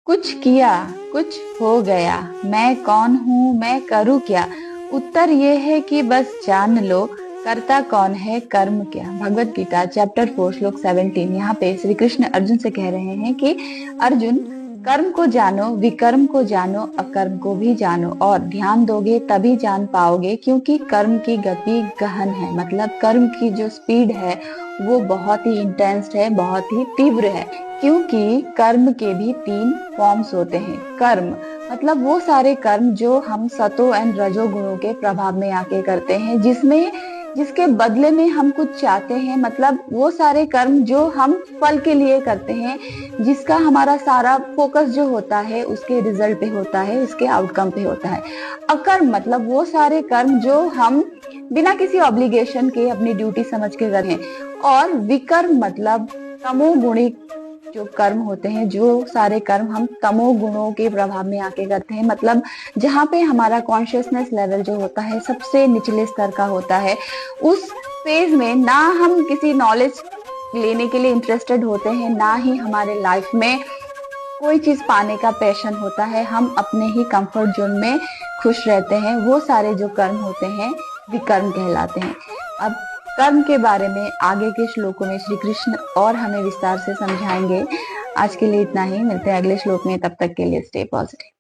कुछ किया, कुछ हो गया, मैं कौन हूँ, मैं करूँ क्या? उत्तर ये है कि बस जान लो, करता कौन है, कर्म क्या। भगवत गीता चैप्टर 4 श्लोक 17। यहाँ पे श्री कृष्ण अर्जुन से कह रहे हैं कि अर्जुन, कर्म को जानो, विकर्म को जानो, अकर्म को भी जानो, और ध्यान दोगे तभी जान पाओगे, क्योंकि कर्म की गति गहन है। मतलब कर्म की जो स्पीड है वो बहुत ही इंटेंस है, बहुत ही तीव्र है। क्योंकि कर्म के भी 3 फॉर्म्स होते हैं। कर्म मतलब वो सारे कर्म जो हम सतो एंड रजो गुणों के प्रभाव में आके करते हैं, जिसके बदले में हम कुछ चाहते हैं। मतलब वो सारे कर्म जो हम फल के लिए करते हैं, जिसका हमारा सारा फोकस जो होता है उसके रिजल्ट पे होता है, उसके आउटकम पे होता है। अकर्म मतलब वो सारे कर्म जो हम बिना किसी ऑब्लिगेशन के अपनी ड्यूटी समझ के करें। और विकर्म मतलब तमोगुणी जो कर्म होते हैं, जो सारे कर्म हम तमो गुणों के प्रभाव में आके करते हैं। मतलब जहाँ पे हमारा कॉन्शियसनेस लेवल जो होता है सबसे निचले स्तर का होता है, उस फेज में ना हम किसी नॉलेज लेने के लिए इंटरेस्टेड होते हैं, ना ही हमारे लाइफ में कोई चीज पाने का पैशन होता है। हम अपने ही कंफर्ट जोन में खुश रहते हैं। वो सारे जो कर्म होते हैं विकर्म कहलाते हैं। अब कर्म के बारे में आगे के श्लोकों में श्री कृष्ण और हमें विस्तार से समझाएंगे। आज के लिए इतना ही, मिलते हैं अगले श्लोक में। तब तक के लिए स्टे पॉजिटिव।